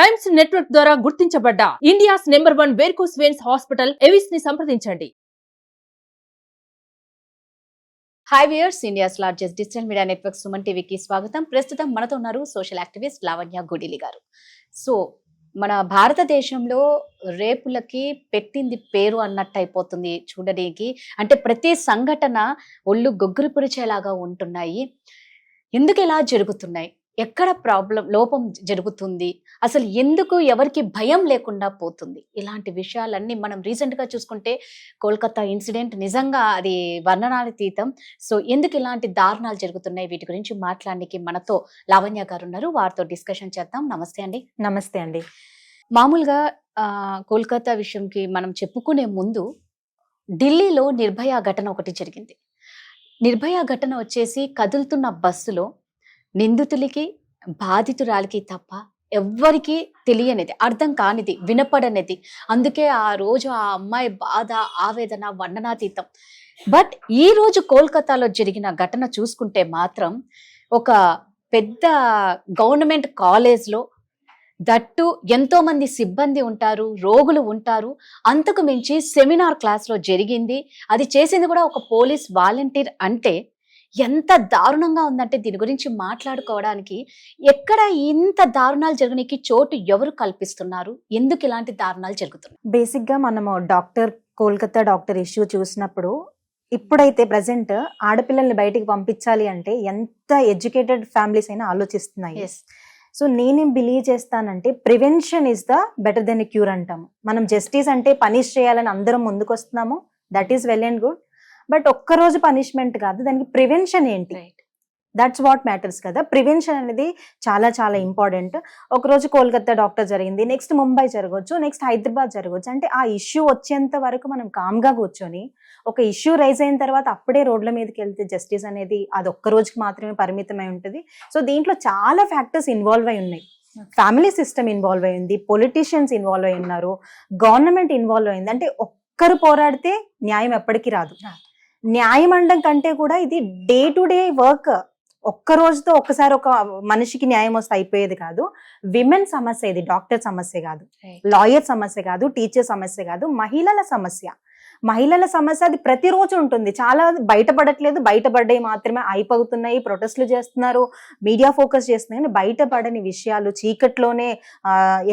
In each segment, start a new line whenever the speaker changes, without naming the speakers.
Times network ద్వారా గుర్తించబడ్డ India's #1 varicose veins hospital Avis ని సంప్రదించండి.
Hi viewers, India's largest digital media network Suman టీవీకి స్వాగతం. ప్రస్తుతం మనతో ఉన్నారు సోషల్ యాక్టివిస్ట్ లావణ్య గుడిలి గారు. సో మన భారతదేశంలో రేపులకి పెట్టింది పేరు అన్నట్టు అయిపోతుంది చూడడానికి. అంటే ప్రతి సంఘటన ఒళ్ళు గొగ్గురు పొడిచేలాగా ఉంటున్నాయి. ఎందుకు ఇలా జరుగుతున్నాయి? ఎక్కడ లోపం జరుగుతుంది? అసలు ఎందుకు ఎవరికి భయం లేకుండా పోతుంది? ఇలాంటి విషయాలన్నీ మనం రీసెంట్ గా చూసుకుంటే కోల్కతా ఇన్సిడెంట్ నిజంగా అది వర్ణనాతీతం. సో ఎందుకు ఇలాంటి దారుణాలు జరుగుతున్నాయి, వీటి గురించి మాట్లాడడానికి మనతో లావణ్య గారు ఉన్నారు. వారితో డిస్కషన్ చేద్దాం. నమస్తే అండి.
నమస్తే అండి.
మామూలుగా కోల్కతా విషయంకి మనం చెప్పుకునే ముందు ఢిల్లీలో నిర్భయ ఘటన ఒకటి జరిగింది. నిర్భయ ఘటన వచ్చేసి కదులుతున్న బస్సులో నిందితులకి బాధితురాలికి తప్ప ఎవ్వరికి తెలియనిది, అర్థం కానిది, వినపడనిది. అందుకే ఆ రోజు ఆ అమ్మాయి బాధ, ఆవేదన వర్ణనాతీతం. బట్ ఈ రోజు కోల్కతాలో జరిగిన ఘటన చూసుకుంటే మాత్రం ఒక పెద్ద గవర్నమెంట్ కాలేజ్లో దట్టు ఎంతో మంది సిబ్బంది ఉంటారు, రోగులు ఉంటారు. అంతకు మించి సెమినార్ క్లాస్లో జరిగింది. అది చేసింది కూడా ఒక పోలీస్ వాలంటీర్. అంటే ఎంత దారుణంగా ఉందంటే దీని గురించి మాట్లాడుకోవడానికి ఎక్కడ ఇంత దారుణాలు జరగడానికి చోటు ఎవరు కల్పిస్తున్నారు? ఎందుకు ఇలాంటి దారుణాలు జరుగుతున్నాయి?
బేసిక్ గా మనము కోల్కతా డాక్టర్ ఇష్యూ చూసినప్పుడు ఇప్పుడైతే ప్రజెంట్ ఆడపిల్లల్ని బయటికి పంపించాలి అంటే ఎంత ఎడ్యుకేటెడ్ ఫ్యామిలీస్ అయినా ఆలోచిస్తున్నాయి. సో నేనేం బిలీవ్ చేస్తానంటే prevention is the better than cure అంటాము. మనం జస్టిస్ అంటే పనిష్ చేయాలని అందరం ముందుకు వస్తున్నాము, that is well and good. But ఒక్కరోజు పనిష్మెంట్ కాదు, దానికి ప్రివెన్షన్ ఏంటి, దట్స్ వాట్ మ్యాటర్స్ కదా. ప్రివెన్షన్ అనేది చాలా చాలా ఇంపార్టెంట్. ఒకరోజు కోల్కతా డాక్టర్ జరిగింది, నెక్స్ట్ ముంబై జరగవచ్చు, నెక్స్ట్ హైదరాబాద్ జరగవచ్చు. అంటే ఆ ఇష్యూ వచ్చేంత వరకు మనం కామ్గా కూర్చొని, ఒక ఇష్యూ రైజ్ అయిన తర్వాత అప్పుడే రోడ్ల మీదకి వెళ్తే జస్టిస్ అనేది అది ఒక్క రోజుకి మాత్రమే పరిమితమై ఉంటుంది. సో దీంట్లో చాలా ఫ్యాక్టర్స్ ఇన్వాల్వ్ అయి ఉన్నాయి. ఫ్యామిలీ సిస్టమ్ ఇన్వాల్వ్ అయింది, పొలిటీషియన్స్ ఇన్వాల్వ్ అయి ఉన్నారు, గవర్నమెంట్ ఇన్వాల్వ్ అయింది. అంటే ఒక్కరు పోరాడితే న్యాయం ఎప్పటికీ రాదు. న్యాయం అనడం కంటే కూడా ఇది డే టు డే వర్క్. ఒక్క రోజుతో ఒక్కసారి ఒక మనిషికి న్యాయం వస్తే అయిపోయేది కాదు. విమెన్ సమస్య ఇది, డాక్టర్ సమస్య కాదు, లాయర్ సమస్య కాదు, టీచర్ సమస్య కాదు, మహిళల సమస్య. మహిళల సమస్య అది ప్రతిరోజు ఉంటుంది. చాలా బయటపడట్లేదు, బయటపడ్డాయి మాత్రమే అయిపోతున్నాయి, ప్రొటెస్ట్లు చేస్తున్నారు, మీడియా ఫోకస్ చేస్తున్నాయి. కానీ బయటపడని విషయాలు, చీకట్లోనే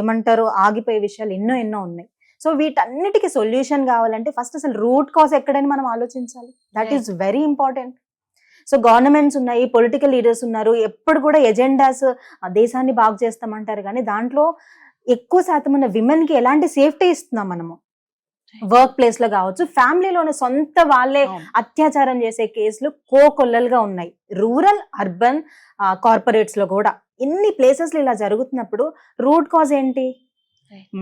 ఏమంటారు ఆగిపోయే విషయాలు ఎన్నో ఎన్నో ఉన్నాయి. సో వీటన్నిటికీ సొల్యూషన్ కావాలంటే ఫస్ట్ అసలు రూట్ కాజ్ ఎక్కడని మనం ఆలోచించాలి. That is very important. So governments ఉన్నాయి, పొలిటికల్ లీడర్స్ ఉన్నారు, ఎప్పుడు కూడా ఎజెండాస్ దేశాన్ని బాగు చేస్తామంటారు, కానీ దాంట్లో ఎక్కువ శాతం ఉన్న విమెన్ కి ఎలాంటి సేఫ్టీ ఇస్తున్నాం మనము? వర్క్ ప్లేస్ లో కావచ్చు, ఫ్యామిలీలోనే సొంత వాళ్ళే అత్యాచారం చేసే కేసులు కోకొల్లలుగా ఉన్నాయి. రూరల్, అర్బన్, కార్పొరేట్స్ లో కూడా ఇన్ని ప్లేసెస్ లో ఇలా జరుగుతున్నప్పుడు రూట్ కాజ్ ఏంటి?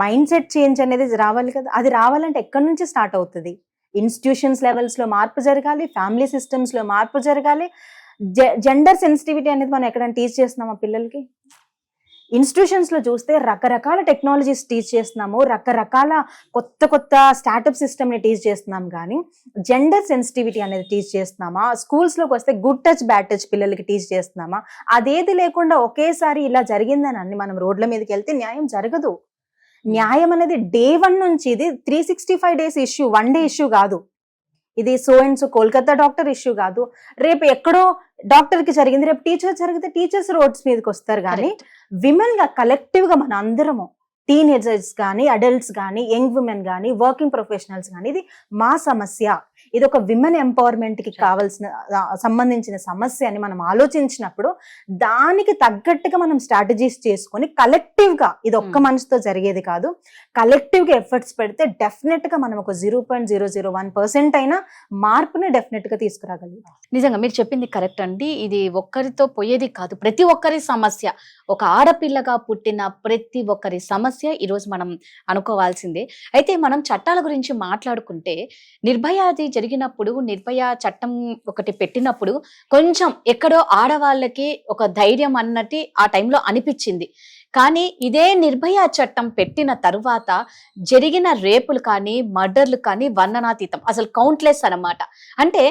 మైండ్ సెట్ చేంజ్ అనేది రావాలి కదా. అది రావాలంటే ఎక్కడి నుంచి స్టార్ట్ అవుతుంది? ఇన్స్టిట్యూషన్స్ లెవెల్స్ లో మార్పు జరగాలి, ఫ్యామిలీ సిస్టమ్స్ లో మార్పు జరగాలి. జెండర్ సెన్సిటివిటీ అనేది మనం ఎక్కడైనా టీచ్ చేస్తున్నామా పిల్లలకి? ఇన్స్టిట్యూషన్స్ లో చూస్తే రకరకాల టెక్నాలజీస్ టీచ్ చేస్తున్నాము, రకరకాల కొత్త కొత్త స్టార్టప్ సిస్టమ్ ని టీచ్ చేస్తున్నాం, కానీ జెండర్ సెన్సిటివిటీ అనేది టీచ్ చేస్తున్నామా? స్కూల్స్ లోకి వస్తే గుడ్ టచ్ బ్యాడ్ టచ్ పిల్లలకి టీచ్ చేస్తున్నామా? అదేది లేకుండా ఒకేసారి ఇలా జరిగిందని అన్ని మనం రోడ్ల మీదకి వెళ్తే న్యాయం జరగదు. న్యాయం అనేది డే 1 నుంచి, ఇది 365 డేస్ ఇష్యూ, 1 డే ఇష్యూ కాదు. ఇది so and so Kolkata doctor issue కాదు. రేపు ఎక్కడో డాక్టర్ కి జరిగింది, రేపు టీచర్ జరిగితే టీచర్స్ రోడ్స్ మీదకి వస్తారు. కానీ విమెన్ గా కలెక్టివ్ గా మన అందరము, టీనేజర్స్ కానీ, అడల్ట్స్ కానీ, యంగ్ విమెన్ కానీ, వర్కింగ్ ప్రొఫెషనల్స్ కానీ, ఇది మా సమస్య, ఇది ఒక విమెన్ ఎంపవర్మెంట్ కి కావాల్సిన సంబంధించిన సమస్య అని మనం ఆలోచించినప్పుడు దానికి తగ్గట్టుగా మనం స్ట్రాటజీస్ చేసుకొని కలెక్టివ్ గా, ఇది ఒక్క మనిషితో జరిగేది కాదు, కలెక్టివ్ గా ఎఫర్ట్స్ పెడితే డెఫినెట్ గా మనం ఒక 0.001% అయినా మార్పుని డెఫినెట్ గా తీసుకురాగలుగుతాం.
నిజంగా మీరు చెప్పింది కరెక్ట్ అండి. ఇది ఒక్కరితో పోయేది కాదు, ప్రతి ఒక్కరి సమస్య. ఒక ఆడపిల్లగా పుట్టిన ప్రతి ఒక్కరి సమస్య ఈరోజు మనం అనుకోవాల్సిందే. అయితే మనం చట్టాల గురించి మాట్లాడుకుంటే, నిర్భయాది జరిగినప్పుడు, నిర్భయ చట్టం ఒకటి పెట్టినప్పుడు కొంచెం ఎక్కడో ఆడవాళ్ళకి ఒక ధైర్యం అన్నట్టు ఆ టైంలో అనిపించింది. కానీ ఇదే నిర్భయ చట్టం పెట్టిన తరువాత జరిగిన రేపులు కానీ, మర్డర్లు కానీ వర్ణనాతీతం, అసలు కౌంట్లెస్ అన్నమాట. అంటే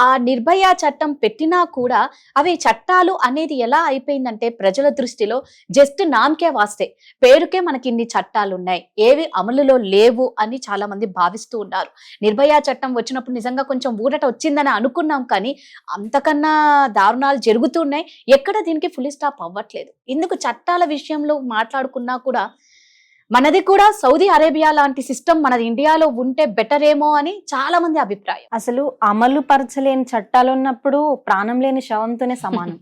ఆ నిర్భయ చట్టం పెట్టినా కూడా అవి చట్టాలు అనేది ఎలా అయిపోయిందంటే ప్రజల దృష్టిలో జస్ట్ నామకే వాస్తే, పేరుకే మనకి ఇన్ని చట్టాలు ఉన్నాయి, ఏవి అమలులో లేవు అని చాలా మంది భావిస్తూ ఉన్నారు. నిర్భయ చట్టం వచ్చినప్పుడు నిజంగా కొంచెం ఊరట వచ్చిందని అనుకున్నాం, కానీ అంతకన్నా దారుణాలు జరుగుతున్నాయి. ఎక్కడ దీనికి ఫుల్ స్టాప్ అవ్వట్లేదు. ఇందుకు చట్టాల విషయంలో మాట్లాడుకున్నా కూడా మనది కూడా సౌదీ అరేబియా లాంటి సిస్టమ్ మనది ఇండియాలో ఉంటే బెటర్ ఏమో అని చాలా మంది అభిప్రాయం.
అసలు అమలు పరచలేని చట్టాలు ఉన్నప్పుడు ప్రాణం లేని శవంతోనే సమానం.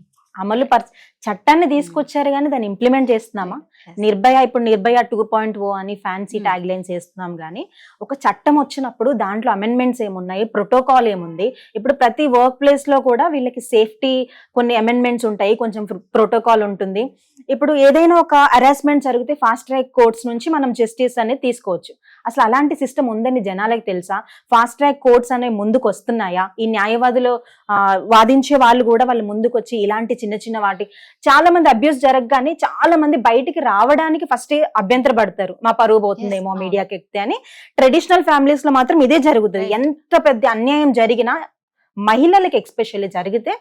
చట్టాన్ని తీసుకొచ్చారు కానీ దాన్ని ఇంప్లిమెంట్ చేస్తున్నామా? నిర్భయ, ఇప్పుడు నిర్భయ 2.0 అని ఫ్యాన్సీ ట్యాగ్ లైన్స్ వేస్తున్నాం, కానీ ఒక చట్టం వచ్చినప్పుడు దాంట్లో అమెండ్మెంట్స్ ఏమున్నాయి, ప్రోటోకాల్ ఏముంది. ఇప్పుడు ప్రతి వర్క్ ప్లేస్ లో కూడా వీళ్ళకి సేఫ్టీ కొన్ని అమెండ్మెంట్స్ ఉంటాయి, కొంచెం ప్రోటోకాల్ ఉంటుంది. ఇప్పుడు ఏదైనా ఒక హరాస్మెంట్ జరిగితే ఫాస్ట్ ట్రాక్ కోర్ట్స్ నుంచి మనం జస్టిస్ అనేది తీసుకోవచ్చు. అసలు అలాంటి సిస్టమ్ ఉందని జనాలకు తెలుసా? ఫాస్ట్ ట్రాక్ కోర్ట్స్ అనేవి ముందుకు వస్తున్నాయా? ఈ న్యాయవాదులు వాదించే వాళ్ళు కూడా వాళ్ళు ముందుకు వచ్చి ఇలాంటి చిన్న చిన్న వాటి చాలా మంది అబ్యూస్ జరగగానే చాలా మంది బయటికి రావడానికి ఫస్ట్ అభ్యంతర పడతారు, మా పరువు పోతుందేమో మీడియాకి ఎక్కితే అని. ట్రెడిషనల్ ఫ్యామిలీస్ లో మాత్రం ఇదే జరుగుతుంది. ఎంత పెద్ద అన్యాయం జరిగినా మహిళలకి ఎక్స్పెషల్లీ జరిగితే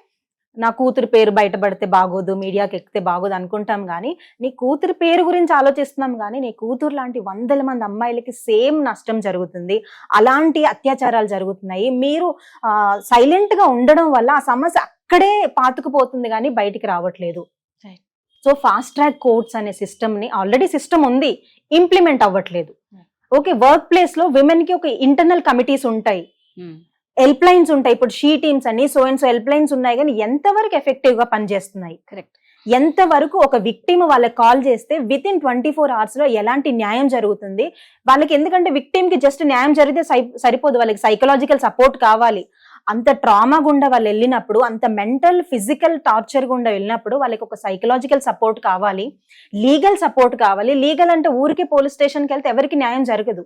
నా కూతురు పేరు బయటపడితే బాగోదు, మీడియాకి ఎక్కితే బాగోదు అనుకుంటాం, కానీ నీ కూతురు పేరు గురించి ఆలోచిస్తున్నాం, కానీ నీ కూతురు లాంటి 100 మంది అమ్మాయిలకి సేమ్ నష్టం జరుగుతుంది, అలాంటి అత్యాచారాలు జరుగుతున్నాయి. మీరు సైలెంట్ గా ఉండడం వల్ల ఆ సమస్య అక్కడే పాతుకుపోతుంది కానీ బయటికి రావట్లేదు. సో ఫాస్ట్ ట్రాక్ కోర్ట్స్ అనే సిస్టమ్ ని, ఆల్రెడీ సిస్టమ్ ఉంది, ఇంప్లిమెంట్ అవ్వట్లేదు. ఓకే, వర్క్ ప్లేస్ లో విమెన్ కి ఒక ఇంటర్నల్ కమిటీస్ ఉంటాయి, హెల్ప్ లైన్స్ ఉంటాయి. ఇప్పుడు షీ టీమ్స్ అని so and so help lines ఉన్నాయి, కానీ ఎంతవరకు ఎఫెక్టివ్ గా పనిచేస్తున్నాయి? కరెక్ట్. ఎంతవరకు ఒక విక్టిమ్ వాళ్ళకి కాల్ చేస్తే విత్ ఇన్ 24 hours లో ఎలాంటి న్యాయం జరుగుతుంది వాళ్ళకి? ఎందుకంటే విక్టిమ్ కి జస్ట్ న్యాయం జరిగితే సరిపోదు, వాళ్ళకి సైకలాజికల్ సపోర్ట్ కావాలి. అంత ట్రామా గుండా వాళ్ళు వెళ్ళినప్పుడు, అంత మెంటల్ ఫిజికల్ టార్చర్ గుండా వెళ్ళినప్పుడు వాళ్ళకి ఒక సైకలాజికల్ సపోర్ట్ కావాలి, లీగల్ సపోర్ట్ కావాలి. లీగల్ అంటే ఊరికి పోలీస్ స్టేషన్కి వెళ్తే ఎవరికి న్యాయం జరగదు.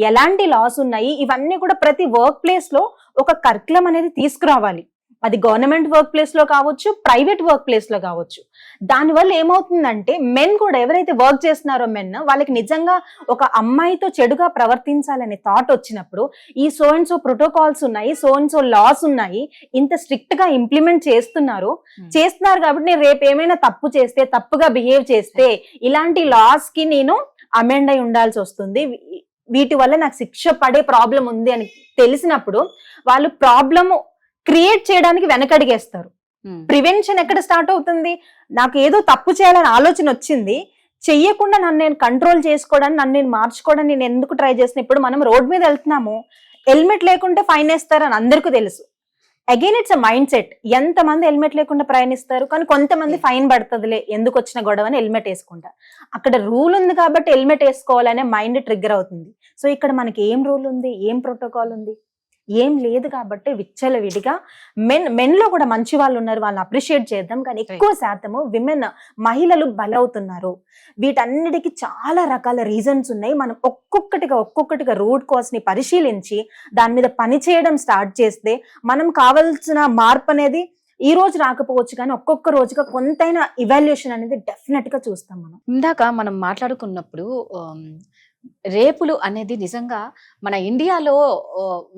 ఎలాంటి లాస్ ఉన్నాయి ఇవన్నీ కూడా ప్రతి వర్క్ ప్లేస్ లో ఒక కరికులం అనేది తీసుకురావాలి. అది గవర్నమెంట్ వర్క్ ప్లేస్ లో కావచ్చు, ప్రైవేట్ వర్క్ ప్లేస్ లో కావచ్చు. దానివల్ల ఏమవుతుందంటే మెన్ కూడా ఎవరైతే వర్క్ చేస్తున్నారో మెన్ వాళ్ళకి నిజంగా ఒక అమ్మాయితో చెడుగా ప్రవర్తించాలనే థాట్ వచ్చినప్పుడు ఈ సో అండ్ సో ప్రోటోకాల్స్ ఉన్నాయి, సో అండ్ సో లాస్ ఉన్నాయి, ఇంత స్ట్రిక్ట్ గా ఇంప్లిమెంట్ చేస్తున్నారు కాబట్టి నేను రేపు ఏమైనా తప్పు చేస్తే, తప్పుగా బిహేవ్ చేస్తే ఇలాంటి లాస్ కి నేను అమెండ్ అయి ఉండాల్సి వస్తుంది, వీటి వల్ల నాకు శిక్ష పడే ప్రాబ్లం ఉంది అని తెలిసినప్పుడు వాళ్ళు ప్రాబ్లమ్ క్రియేట్ చేయడానికి వెనకడిగేస్తారు. ప్రివెన్షన్ ఎక్కడ స్టార్ట్ అవుతుంది? నాకు ఏదో తప్పు చేయాలని ఆలోచన వచ్చింది, చెయ్యకుండా నన్ను నేను కంట్రోల్ చేసుకోవడానికి, నన్ను నేను మార్చుకోవడానికి నేను ఎందుకు ట్రై చేసిన? ఇప్పుడు మనం రోడ్ మీద వెళ్తున్నాము, హెల్మెట్ లేకుంటే ఫైన్ వేస్తారని అందరికీ తెలుసు. Again it's a mind set. ఎంతమంది హెల్మెట్ లేకుండా ప్రయాణిస్తారు, కానీ కొంతమంది ఫైన్ పడుతుందిలే ఎందుకు వచ్చిన గొడవని హెల్మెట్ వేసుకుంటారు. అక్కడ రూల్ ఉంది కాబట్టి హెల్మెట్ వేసుకోవాలనే మైండ్ ట్రిగ్గర్ అవుతుంది. సో ఇక్కడ మనకి ఏం రూల్ ఉంది, ఏం ప్రోటోకాల్ ఉంది, ఏం లేదు. కాబట్టి విచ్చలవిడిగా మెన్ లో కూడా మంచి వాళ్ళు ఉన్నారు, వాళ్ళని అప్రిషియేట్ చేద్దాం, కానీ ఎక్కువ శాతము విమెన్ మహిళలు బలవుతున్నారు. వీటన్నిటికీ చాలా రకాల రీజన్స్ ఉన్నాయి. మనం ఒక్కొక్కటిగా రూట్ కాజ్ ని పరిశీలించి దాని మీద పని చేయడం స్టార్ట్ చేస్తే మనం కావాల్సిన మార్పు అనేది ఈ రోజు రాకపోవచ్చు, కానీ ఒక్కొక్క రోజుగా కొంతైనా ఇవాల్యుయేషన్ అనేది డెఫినెట్ గా చూస్తాం.
ఇందాక మనం మాట్లాడుకున్నప్పుడు రేపులు అనేది నిజంగా మన ఇండియాలో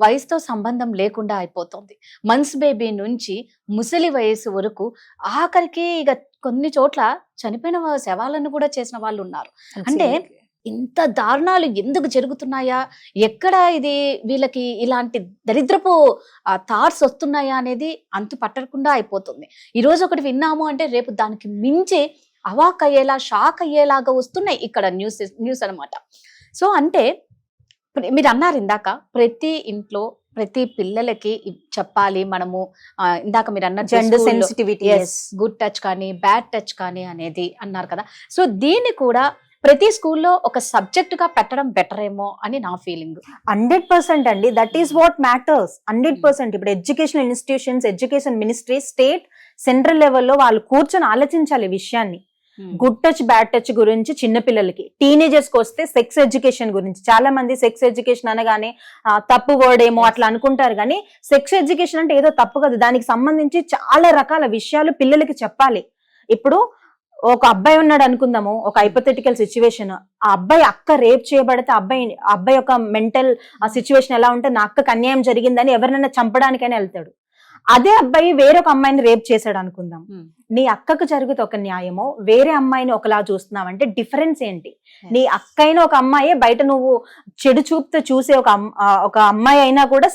వయసుతో సంబంధం లేకుండా అయిపోతుంది. మంత్స్ బేబీ నుంచి ముసలి వయసు వరకు, ఆఖరికి ఇక కొన్ని చోట్ల చనిపోయిన శవాలను కూడా చేసిన వాళ్ళు ఉన్నారు. అంటే ఇంత దారుణాలు ఎందుకు జరుగుతున్నాయా, ఎక్కడ ఇది వీళ్ళకి ఇలాంటి దరిద్రపు థాట్స్ వస్తున్నాయా అనేది అంతు పట్టకుండా అయిపోతుంది. ఈ రోజు ఒకటి విన్నాము అంటే రేపు దానికి మించి అవాక్ అయ్యేలా, షాక్ అయ్యేలాగా వస్తున్నాయి ఇక్కడ న్యూస్ అనమాట. సో అంటే మీరు అన్నారు ఇందాక, ప్రతి ఇంట్లో ప్రతి పిల్లలకి చెప్పాలి మనము. ఇందాక మీరు అన్న
జెండర్ సెన్సిటివిటీ,
గుడ్ టచ్ కానీ బ్యాడ్ టచ్ కానీ అనేది అన్నారు కదా. సో దీన్ని కూడా ప్రతి స్కూల్లో ఒక సబ్జెక్ట్ గా పెట్టడం బెటర్ ఏమో అని నా ఫీలింగ్.
100% అండి, దట్ ఈస్ వాట్ మ్యాటర్స్. 100%. ఇప్పుడు education institutions, education ministry, state, central లెవెల్లో వాళ్ళు కూర్చొని ఆలోచించాలి విషయాన్ని. గుడ్ టచ్ బ్యాడ్ టచ్ గురించి చిన్నపిల్లలకి, టీనేజర్స్ కి వస్తే సెక్స్ ఎడ్యుకేషన్ గురించి. చాలా మంది సెక్స్ ఎడ్యుకేషన్ అనగానే తప్పు వర్డ్ ఏమో అట్లా అనుకుంటారు, కానీ సెక్స్ ఎడ్యుకేషన్ అంటే ఏదో తప్పు కాదు, దానికి సంబంధించి చాలా రకాల విషయాలు పిల్లలకి చెప్పాలి. ఇప్పుడు ఒక అబ్బాయి ఉన్నాడు అనుకుందాము, ఒక హైపోథెటికల్ సిచ్యువేషన్, ఆ అబ్బాయి అక్క రేప్ చేయబడితే అబ్బాయి యొక్క మెంటల్ సిచ్యువేషన్ ఎలా ఉంటే, నా అక్కకి అన్యాయం జరిగిందని ఎవరినైనా చంపడానికైనా వెళ్తాడు. అదే అబ్బాయి వేరొక అమ్మాయిని రేప్ చేశాడు అనుకుందాం,
Hmm.
నీ అక్కకు జరిగితే ఒక న్యాయమో, వేరే అమ్మాయిని ఒకలా చూస్తున్నావు అంటే డిఫరెన్స్ ఏంటి? నీ అక్కైన ఒక అమ్మాయే, బయట నువ్వు చెడు చూపుతో చూసే ఒక అమ్మాయి అయినా కూడా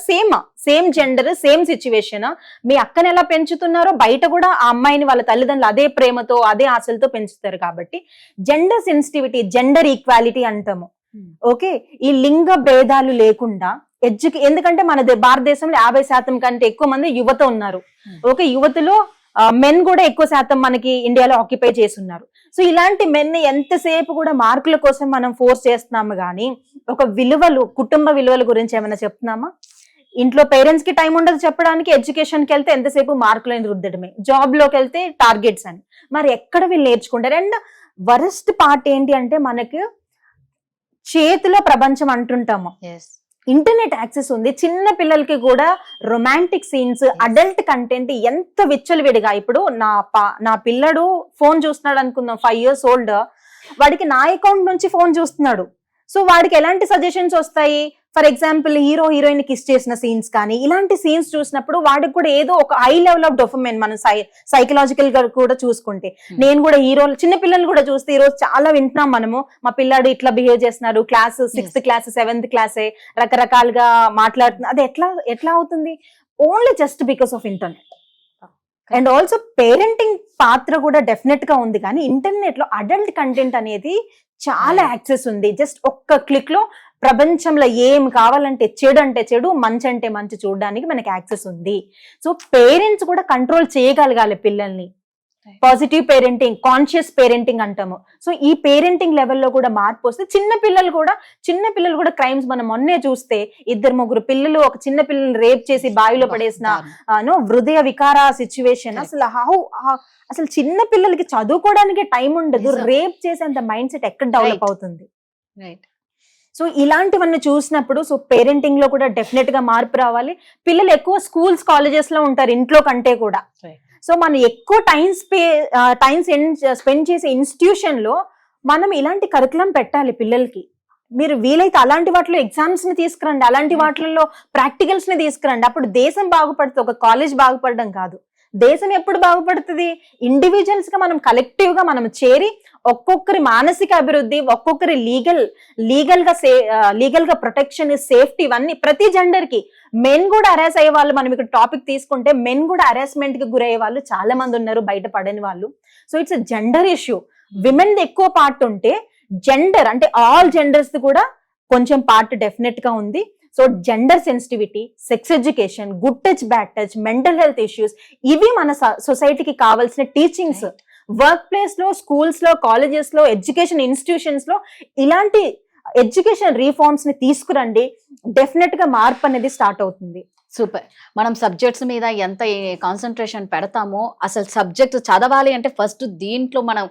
సేమ్ జెండర్, సేమ్ సిచ్యువేషన్. మీ అక్కని ఎలా పెంచుతున్నారో బయట కూడా ఆ అమ్మాయిని వాళ్ళ తల్లిదండ్రులు అదే ప్రేమతో అదే ఆశలతో పెంచుతారు. కాబట్టి జెండర్ సెన్సిటివిటీ, జెండర్ ఈక్వాలిటీ అంటాము. ఓకే, ఈ లింగ భేదాలు లేకుండా ఎందుకంటే మన భారతదేశంలో 50% కంటే ఎక్కువ మంది యువత ఉన్నారు. ఓకే, యువతలో మెన్ కూడా ఎక్కువ శాతం మనకి ఇండియాలో ఆక్యుపై చేస్తున్నారు. సో ఇలాంటి మెన్ ఎంతసేపు కూడా మార్కుల కోసం మనం ఫోర్స్ చేస్తున్నాము కానీ ఒక విలువలు, కుటుంబ విలువల గురించి ఏమైనా చెప్తున్నామా? ఇంట్లో పేరెంట్స్ కి టైం ఉండదు చెప్పడానికి, ఎడ్యుకేషన్ కి వెళ్తే ఎంతసేపు మార్కులను రుద్దడమే, జాబ్ లోకి వెళ్తే టార్గెట్స్ అని. మరి ఎక్కడ వీళ్ళు నేర్చుకుంటారు? అండ్ వరస్ట్ పార్ట్ ఏంటి అంటే మనకు చేతిలో ప్రపంచం అంటుంటాము, ఇంటర్నెట్ యాక్సెస్ ఉంది, చిన్న పిల్లలకి కూడా రొమాంటిక్ సీన్స్, అడల్ట్ కంటెంట్ ఎంత విచ్చలవిడిగా. ఇప్పుడు నా పిల్లడు ఫోన్ చూస్తున్నాడు అనుకుందాం, 5 years old, వాడికి నా అకౌంట్ నుంచి ఫోన్ చూస్తున్నాడు. సో వాడికి ఎలాంటి సజెషన్స్ వస్తాయి? For example hero heroine kiss చేసిన సీన్స్ కానీ ఇలాంటి సీన్స్ చూసినప్పుడు వాడికి కూడా ఏదో ఒక హై లెవెల్ ఆఫ్ డోపమైన్, మనం సైకలాజికల్ గా కూడా చూసుకుంటే, నేను కూడా హీరోలు చిన్న పిల్లలు కూడా చూస్తే ఈ రోజు చాలా వింటున్నాం మనము, మా పిల్లాడు ఇట్లా బిహేవ్ చేస్తున్నాడు, క్లాస్ 6th క్లాస్ 7th క్లాసే, రకరకాలుగా మాట్లాడుతున్నారు. అది ఎట్లా అవుతుంది? Only just because of internet. And also parenting పాత్ర కూడా డెఫినెట్ గా ఉంది, కానీ ఇంటర్నెట్ లో అడల్ట్ కంటెంట్ అనేది చాలా యాక్సెస్ ఉంది. జస్ట్ ఒక్క క్లిక్ లో ప్రపంచంలో ఏం కావాలంటే, చెడు అంటే చెడు, మంచి అంటే మంచి చూడడానికి మనకి యాక్సెస్ ఉంది. సో పేరెంట్స్ కూడా కంట్రోల్ చేయగలగాలి పిల్లల్ని. పాజిటివ్ పేరెంటింగ్, కాన్షియస్ పేరెంటింగ్ అంటాము. సో ఈ పేరెంటింగ్ లెవెల్లో కూడా మార్పు వస్తే చిన్న పిల్లలు కూడా క్రైమ్స్, మనం మొన్నే చూస్తే 2-3 పిల్లలు ఒక చిన్న పిల్లల్ని రేప్ చేసి బావిలో పడేసిన హృదయ వికార సిచ్యువేషన్. అసలు చిన్న పిల్లలకి చదువుకోవడానికి టైం ఉండదు, రేప్ చేసేంత మైండ్ సెట్ ఎక్కడ డెవలప్ అవుతుంది? సో ఇలాంటివన్నీ చూసినప్పుడు సో పేరెంటింగ్ లో కూడా డెఫినెట్ గా మార్పు రావాలి. పిల్లలు ఎక్కువ స్కూల్స్, కాలేజెస్ లో ఉంటారు ఇంట్లో కంటే కూడా. సో మనం ఎక్కువ టైం స్పెండ్ చేసే ఇన్స్టిట్యూషన్ లో మనం ఇలాంటి కరికులం పెట్టాలి పిల్లలకి. మీరు వీలైతే అలాంటి వాటిలో ఎగ్జామ్స్ ని తీసుకురండి, అలాంటి వాటిల్లో ప్రాక్టికల్స్ ని తీసుకురండి. అప్పుడు దేశం బాగుపడుతుంది, ఒక కాలేజ్ బాగుపడడం కాదు. దేశం ఎప్పుడు బాగుపడుతుంది? ఇండివిజువల్స్ గా మనం కలెక్టివ్ గా మనం చేరి ఒక్కొక్కరి మానసిక అభివృద్ధి, ఒక్కొక్కరి లీగల్ గా ప్రొటెక్షన్, సేఫ్టీ, ఇవన్నీ ప్రతి జెండర్ కి. మెన్ కూడా హరాస్ అయ్యే వాళ్ళు, మనం ఇక్కడ టాపిక్ తీసుకుంటే మెన్ కూడా హరాస్మెంట్ కి గురయ్యే వాళ్ళు చాలా మంది ఉన్నారు, బయట పడని వాళ్ళు. So it's a gender issue. Women ఎక్కువ పార్ట్ ఉంటే జెండర్ అంటే ఆల్ జెండర్స్ కూడా కొంచెం పార్ట్ డెఫినెట్ గా ఉంది. So gender sensitivity, sex education, good touch, bad touch, mental health issues, ఇవి మన సొసైటీకి కావాల్సిన టీచింగ్స్. వర్క్ ప్లేస్ లో, స్కూల్స్ లో, కాలేజెస్ లో, ఎడ్యుకేషన్ ఇన్స్టిట్యూషన్స్ లో ఇలాంటి ఎడ్యుకేషన్ రీఫార్మ్స్ ని తీసుకురండి. డెఫినెట్ గా మార్పు అనేది స్టార్ట్ అవుతుంది.
సూపర్. మనం సబ్జెక్ట్స్ మీద ఎంత కాన్సన్ట్రేషన్ పెడతామో, అసలు సబ్జెక్ట్ చదవాలి అంటే ఫస్ట్ దీంట్లో మనం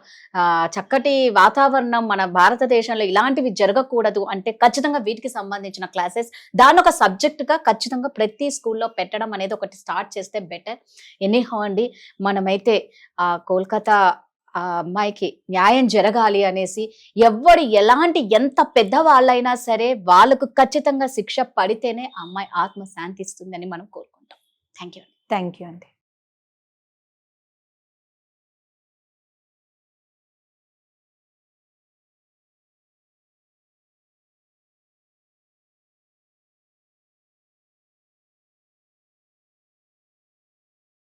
చక్కటి వాతావరణం, మన భారతదేశంలో ఇలాంటివి జరగకూడదు అంటే ఖచ్చితంగా వీటికి సంబంధించిన క్లాసెస్, దాని ఒక సబ్జెక్ట్ గా ఖచ్చితంగా ప్రతి స్కూల్లో పెట్టడం అనేది ఒకటి స్టార్ట్ చేస్తే బెటర్. ఎనీహౌ అండి, మనమైతే కోల్కతా అమ్మాయికి న్యాయం జరగాలి అనేసి, ఎవ్వరు ఎలాంటి ఎంత పెద్దవాళ్ళైనా సరే వాళ్ళకు ఖచ్చితంగా శిక్ష పడితేనే అమ్మాయి ఆత్మ శాంతిస్తుందని మనం కోరుకుంటాం. థ్యాంక్ యూ
థ్యాంక్ యూ అండి.